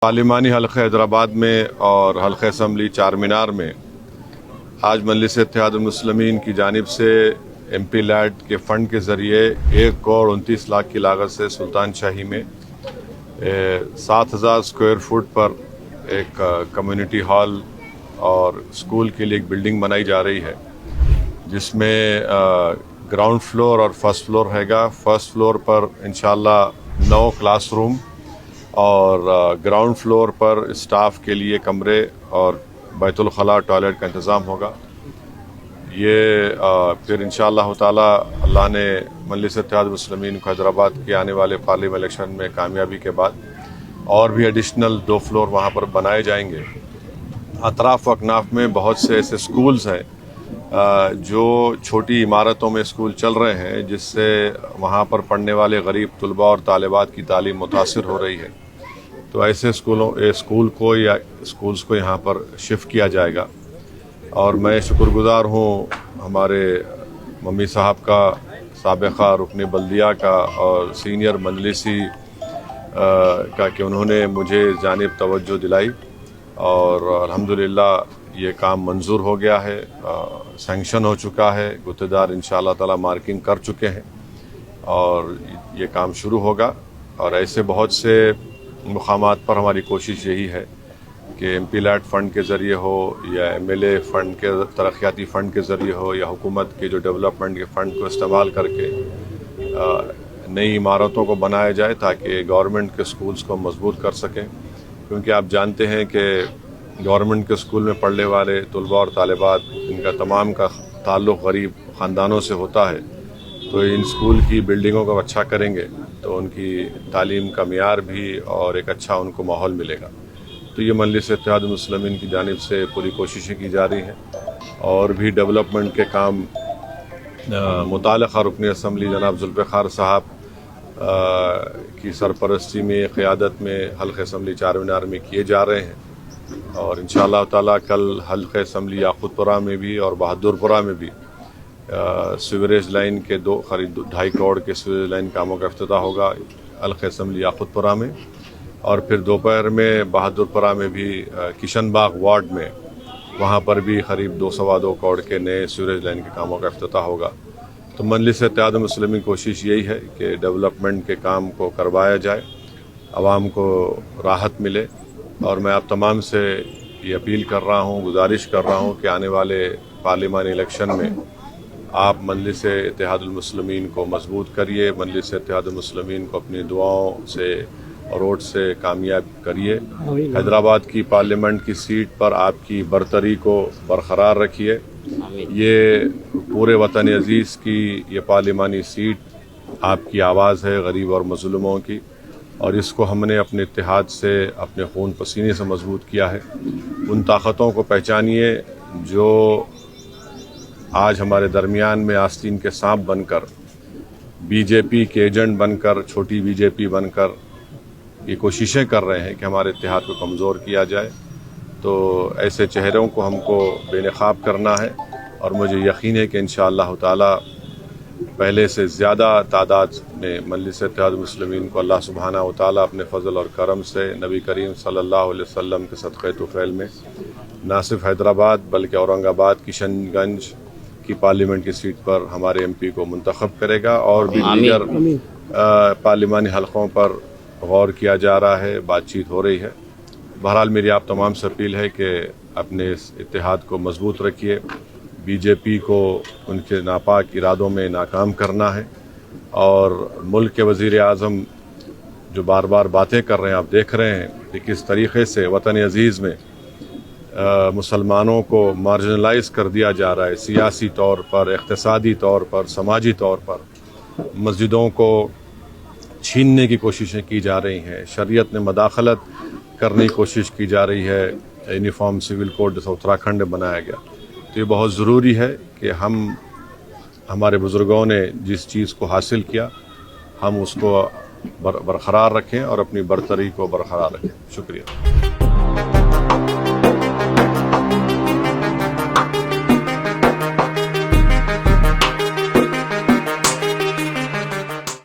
पार्लिमानी हल्का हैदराबाद में और हल्का असम्बली चार मीनार में आज मजलिस इत्तेहादुल मुस्लिमीन की जानिब से MP लैड के फ़ंड के ज़रिए 1,29,00,000 की लागत से सुल्तान शाही में 7,000 स्क्वायर फुट पर एक कम्युनिटी हॉल और स्कूल के लिए एक बिल्डिंग बनाई जा रही है, जिसमें ग्राउंड फ्लोर और फर्स्ट फ्लोर हैगा। फर्स्ट फ्लोर पर इंशाल्लाह 9 क्लासरूम और ग्राउंड फ्लोर पर स्टाफ के लिए कमरे और बैतुल खला टॉयलेट का इंतज़ाम होगा। ये फिर इंशाअल्लाह ताला अल्लाह ने मजलिस इत्तेहादुल मुस्लिमीन को हैदराबाद के आने वाले पार्लियामेंट इलेक्शन में कामयाबी के बाद और भी एडिशनल 2 फ्लोर वहाँ पर बनाए जाएंगे। अतराफ़ अकनाफ में बहुत से ऐसे स्कूल्स हैं जो छोटी इमारतों में स्कूल चल रहे हैं, जिससे वहाँ पर पढ़ने वाले गरीब तलबा और तालिबात की तालीम मुतासिर हो रही है। तो ऐसे स्कूल को या स्कूल्स को यहाँ पर शिफ्ट किया जाएगा। और मैं शुक्रगुजार हूँ हमारे मम्मी साहब का, साबिक़ा रुकन बल्दिया का और सीनियर मजलिसी का कि उन्होंने मुझे जानिब तवज्जो दिलाई और अल्हम्दुलिल्लाह ये काम मंजूर हो गया है, सैंक्शन हो चुका है। गुत्तेदार इंशाअल्लाह ताला मार्किंग कर चुके हैं और ये काम शुरू होगा। और ऐसे बहुत से मुकामात पर हमारी कोशिश यही है कि MP लैड फ़ंड के ज़रिए हो या MLA फ़ंड के तरक्याती फ़ंड के ज़रिए हो या हुकूमत के जो डेवलपमेंट के फ़ंड को इस्तेमाल करके नई इमारतों को बनाया जाए ताकि गवर्नमेंट के स्कूल्स को मजबूत कर सकें। क्योंकि आप जानते हैं कि गवर्नमेंट के स्कूल में पढ़ने वाले तलबा और तालिबात, इनका तमाम का ताल्लुक़ गरीब ख़ानदानों से होता है। तो इन स्कूल की बिल्डिंगों को अच्छा करेंगे तो उनकी तालीम का मियार भी और एक अच्छा उनको माहौल मिलेगा। तो ये मजलिस इत्तेहादुल मुस्लिमीन की जानिब से पूरी कोशिशें की जा रही हैं और भी डेवलपमेंट के काम मुताल्लिक़ा रुकन असम्बली जनाब जुल्फ़िकार साहब की सरपरस्ती में, क़ियादत में हल्का असम्बली चार मीनार में किए जा रहे हैं। और इंशाअल्लाह ताला कल हल्का असम्बली याक़ूतपुरा में भी और बहादुरपुरा में भी सीवरेज लाइन के करीब 2.5 करोड़ के सीवरेज लाइन कामों का इफ्तिताह होगा हल्का असम्बली याक़ूतपुरा में। और फिर दोपहर में बहादुरपुरा में भी किशन बाग वार्ड में वहाँ पर भी करीब 2-2.25 करोड़ के नए सीवरेज लाइन के कामों का इफ्तिताह होगा। तो मजलिस इत्तेहादुल मुस्लिमीन की कोशिश यही है कि डेवलपमेंट के काम को करवाया जाए, आवाम को राहत मिले। और मैं आप तमाम से ये अपील कर रहा हूँ, गुजारिश कर रहा हूँ कि आने वाले पार्लिमानी इलेक्शन में आप मजलिस इत्तेहादुल मुस्लिमीन को मजबूत करिए, मजलिस इत्तेहादुल मुस्लिमीन को अपनी दुआओं से और वोट से कामयाब करिए। हैदराबाद की पार्लियामेंट की सीट पर आपकी बरतरी को बरकरार रखिए। ये पूरे वतन अजीज़ की ये पार्लिमानी सीट आपकी आवाज़ है गरीब और मज़लूमों की, और इसको हमने अपने इत्तेहाद से, अपने खून पसीने से मजबूत किया है। उन ताकतों को पहचानिए जो आज हमारे दरमियान में आस्तीन के सांप बनकर, BJP के एजेंट बनकर, छोटी BJP बनकर ये कोशिशें कर रहे हैं कि हमारे इत्तेहाद को कमज़ोर किया जाए। तो ऐसे चेहरों को हमको बेनकाब करना है और मुझे यकीन है कि इंशाअल्लाह ताला पहले से ज़्यादा तादाद में मजलिस इत्तेहादुल मुस्लिमीन को अल्लाह सुब्हानहू व तआला अपने फ़ज़ल और करम से नबी करीम सल्लल्लाहु अलैहि वसल्लम के सदक़े तुफ़ैल में ना सिर्फ हैदराबाद बल्कि औरंगाबाद, किशनगंज की पार्लियामेंट की सीट पर हमारे MP को मुंतखब करेगा। और भी दीगर पार्लिमानी हलक़ों पर गौर किया जा रहा है, बातचीत हो रही है। बहरहाल मेरी आप तमाम से अपील है कि अपने इस इत्तेहाद को मजबूत रखिए, BJP को उनके नापाक इरादों में नाकाम करना है। और मुल्क के वज़ीर आज़म जो बार बार बातें कर रहे हैं, आप देख रहे हैं कि किस तरीक़े से वतन अजीज़ में मुसलमानों को मार्जिनलाइज कर दिया जा रहा है, सियासी तौर पर, इक़्तिसादी तौर पर, समाजी तौर पर। मस्जिदों को छीनने की कोशिशें की जा रही हैं, शरीयत में मदाखलत करने की कोशिश की जा रही है, यूनिफॉर्म सिविल कोड जैसा उत्तराखंड में बनाया गया। तो ये बहुत ज़रूरी है कि हमारे बुज़ुर्गों ने जिस चीज़ को हासिल किया हम उसको बरकरार रखें और अपनी बरतरी को बरकरार रखें। शुक्रिया।